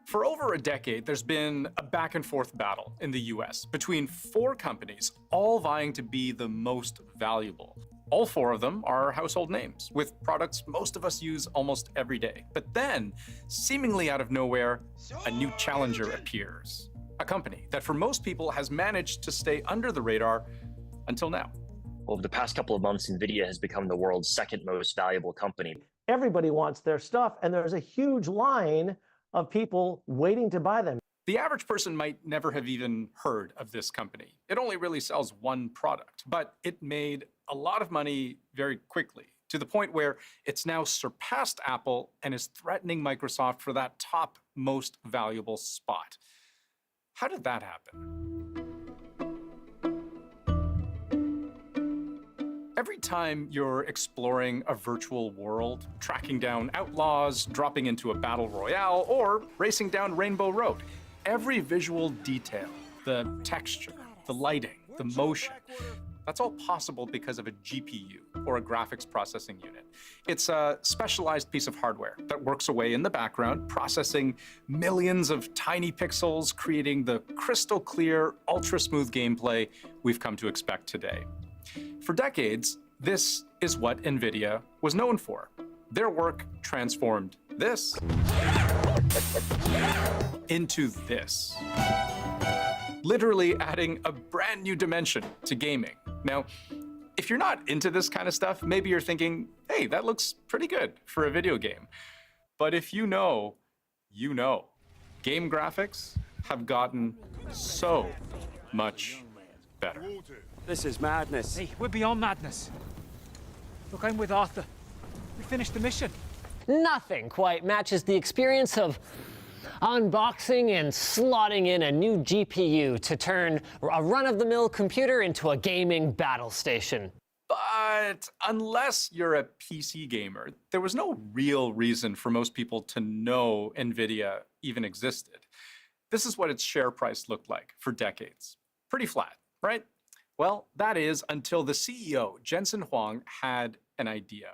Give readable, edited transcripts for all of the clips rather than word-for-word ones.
For over a decade, there's been a back and forth battle in the US between 4 companies, all vying to be the most valuable. All 4 of them are household names, with products most of us use almost every day. But then, seemingly out of nowhere, a new challenger appears. A company that for most people has managed to stay under the radar until now. Over the past couple of months, Nvidia has become the world's second most valuable company. Everybody wants their stuff, and there's a huge line of people waiting to buy them. The average person might never have even heard of this company. It only really sells one product, but it made a lot of money very quickly, to the point where it's now surpassed Apple and is threatening Microsoft for that top most valuable spot. How did that happen? Every time you're exploring a virtual world, tracking down outlaws, dropping into a battle royale, or racing down Rainbow Road, every visual detail, the texture, the lighting, the motion, that's all possible because of a GPU, or a graphics processing unit. It's a specialized piece of hardware that works away in the background, processing millions of tiny pixels, creating the crystal clear, ultra-smooth gameplay we've come to expect today. For decades, this is what Nvidia was known for. Their work transformed this into this, literally adding a brand new dimension to gaming. Now, if you're not into this kind of stuff, maybe you're thinking, hey, that looks pretty good for a video game. But if you know, you know. Game graphics have gotten so much better. This is madness. Hey, we're beyond madness. Look, I'm with Arthur. We finished the mission. Nothing quite matches the experience of unboxing and slotting in a new GPU to turn a run-of-the-mill computer into a gaming battle station. But unless you're a PC gamer, there was no real reason for most people to know Nvidia even existed. This is what its share price looked like for decades. Pretty flat, right? Well, that is until the CEO, Jensen Huang, had an idea.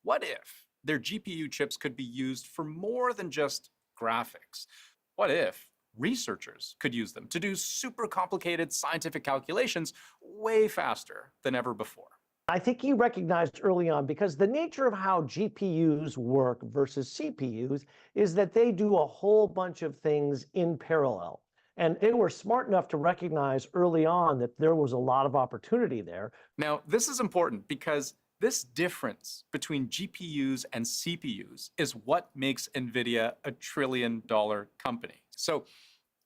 What if their GPU chips could be used for more than just graphics? What if researchers could use them to do super complicated scientific calculations way faster than ever before? I think he recognized early on, because the nature of how GPUs work versus CPUs is that they do a whole bunch of things in parallel. And they were smart enough to recognize early on that there was a lot of opportunity there. Now, this is important because this difference between GPUs and CPUs is what makes Nvidia a trillion-dollar company. So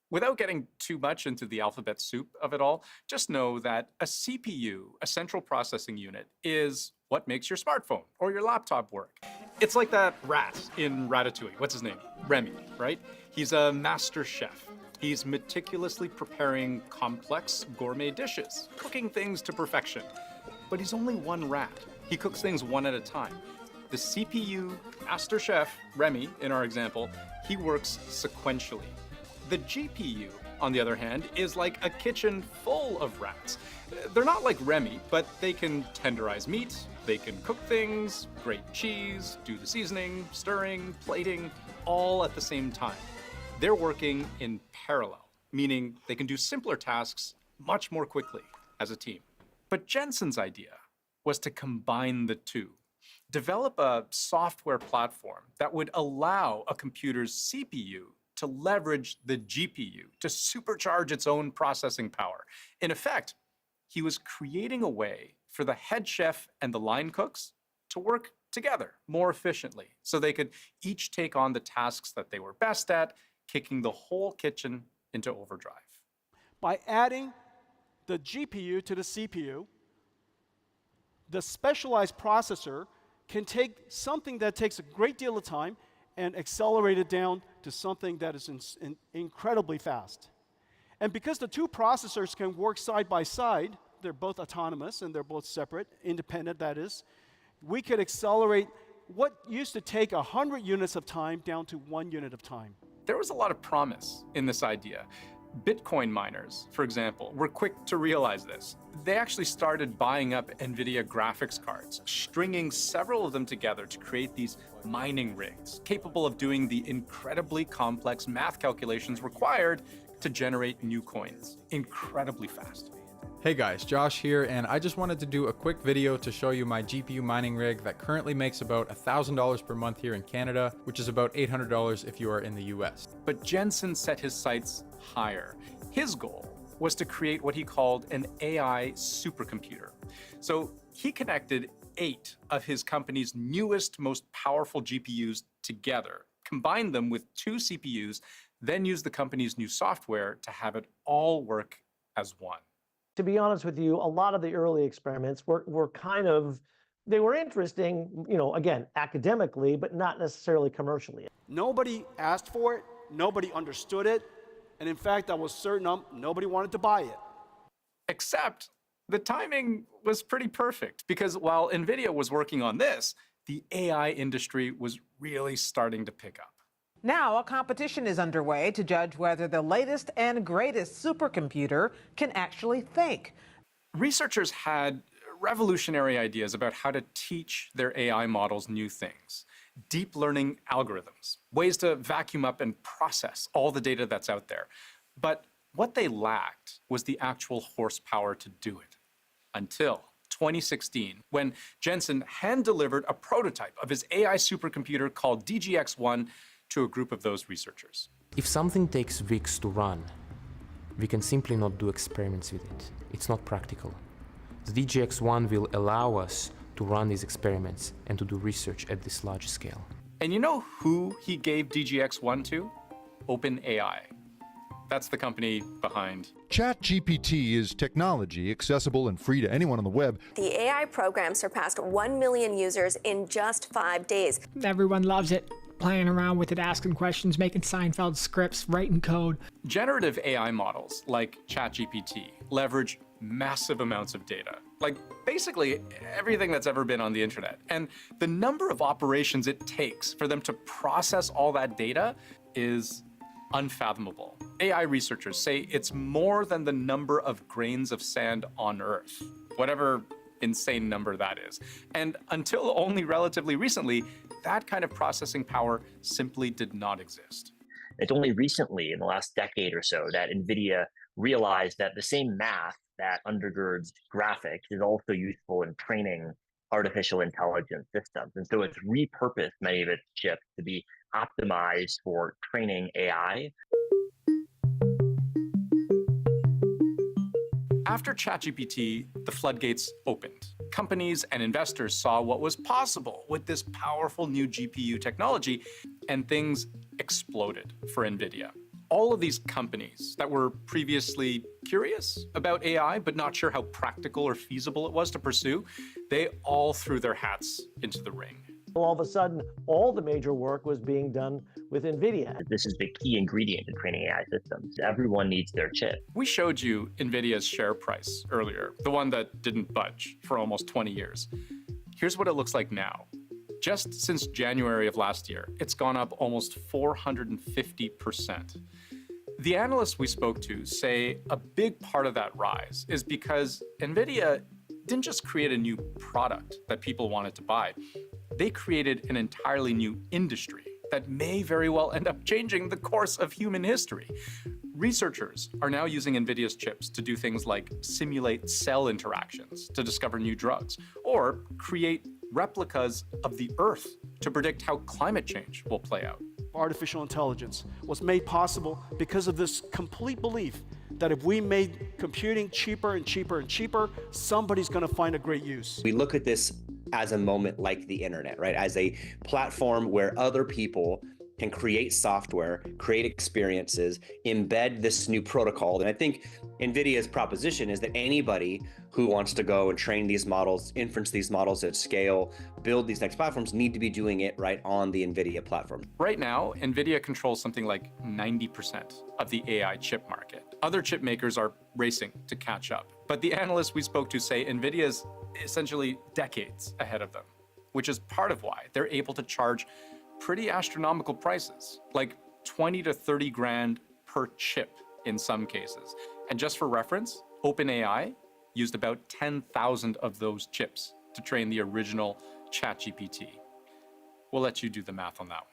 without getting too much into the alphabet soup of it all, just know that a CPU, a central processing unit, is what makes your smartphone or your laptop work. It's like that rat in Ratatouille. What's his name? Remy, right? He's a master chef. He's meticulously preparing complex gourmet dishes, cooking things to perfection. But he's only one rat. He cooks things one at a time. The CPU master chef, Remy, in our example, he works sequentially. The GPU, on the other hand, is like a kitchen full of rats. They're not like Remy, but they can tenderize meat, they can cook things, grate cheese, do the seasoning, stirring, plating, all at the same time. They're working in parallel, meaning they can do simpler tasks much more quickly as a team. But Jensen's idea was to combine the two, develop a software platform that would allow a computer's CPU to leverage the GPU to supercharge its own processing power. In effect, he was creating a way for the head chef and the line cooks to work together more efficiently, so they could each take on the tasks that they were best at, kicking the whole kitchen into overdrive. By adding the GPU to the CPU, the specialized processor can take something that takes a great deal of time and accelerate it down to something that is incredibly fast. And because the two processors can work side by side, they're both autonomous and they're both separate, independent that is, we could accelerate what used to take 100 units of time down to 1 unit of time. There was a lot of promise in this idea. Bitcoin miners, for example, were quick to realize this. They actually started buying up Nvidia graphics cards, stringing several of them together to create these mining rigs, capable of doing the incredibly complex math calculations required to generate new coins incredibly fast. Hey guys, Josh here, and I just wanted to do a quick video to show you my GPU mining rig that currently makes about $1,000 per month here in Canada, which is about $800 if you are in the US. But Jensen set his sights higher. His goal was to create what he called an AI supercomputer. So he connected 8 of his company's newest, most powerful GPUs together, combined them with 2 CPUs, then used the company's new software to have it all work as one. To be honest with you, a lot of the early experiments were kind of, they were interesting, you know, again, academically, but not necessarily commercially. Nobody asked for it, nobody understood it, and in fact, I was certain nobody wanted to buy it. Except the timing was pretty perfect, because while Nvidia was working on this, the AI industry was really starting to pick up. Now, a competition is underway to judge whether the latest and greatest supercomputer can actually think. Researchers had revolutionary ideas about how to teach their AI models new things. Deep learning algorithms, ways to vacuum up and process all the data that's out there. But what they lacked was the actual horsepower to do it. Until 2016, when Jensen hand-delivered a prototype of his AI supercomputer called DGX-1 to a group of those researchers. If something takes weeks to run, we can simply not do experiments with it. It's not practical. The DGX-1 will allow us to run these experiments and to do research at this large scale. And you know who he gave DGX-1 to? OpenAI. That's the company behind ChatGPT is technology accessible and free to anyone on the web. The AI program surpassed 1 million users in just 5 days. Everyone loves it. Playing around with it, asking questions, making Seinfeld scripts, writing code. Generative AI models like ChatGPT leverage massive amounts of data, like basically everything that's ever been on the internet. And the number of operations it takes for them to process all that data is unfathomable. AI researchers say it's more than the number of grains of sand on Earth, whatever insane number that is. And until only relatively recently, that kind of processing power simply did not exist. It's only recently, in the last decade or so, that Nvidia realized that the same math that undergirds graphics is also useful in training artificial intelligence systems. And so it's repurposed many of its chips to be optimized for training AI. After ChatGPT, the floodgates opened. Companies and investors saw what was possible with this powerful new GPU technology, and things exploded for Nvidia. All of these companies that were previously curious about AI, but not sure how practical or feasible it was to pursue, they all threw their hats into the ring. All of a sudden, all the major work was being done with Nvidia. This is the key ingredient in training AI systems. Everyone needs their chip. We showed you Nvidia's share price earlier, the one that didn't budge for almost 20 years. Here's what it looks like now. Just since January of last year, it's gone up almost 450%. The analysts we spoke to say a big part of that rise is because Nvidia didn't just create a new product that people wanted to buy. They created an entirely new industry that may very well end up changing the course of human history. Researchers are now using Nvidia's chips to do things like simulate cell interactions to discover new drugs, or create replicas of the Earth to predict how climate change will play out. Artificial intelligence was made possible because of this complete belief that if we made computing cheaper and cheaper and cheaper, somebody's going to find a great use. We look at this as a moment like the internet, right? As a platform where other people can create software, create experiences, embed this new protocol. And I think NVIDIA's proposition is that anybody who wants to go and train these models, inference these models at scale, build these next platforms, need to be doing it right on the NVIDIA platform. Right now, NVIDIA controls something like 90% of the AI chip market. Other chip makers are racing to catch up. But the analysts we spoke to say NVIDIA is essentially decades ahead of them, which is part of why they're able to charge pretty astronomical prices, like 20 to 30 grand per chip in some cases. And just for reference, OpenAI used about 10,000 of those chips to train the original ChatGPT. We'll let you do the math on that one.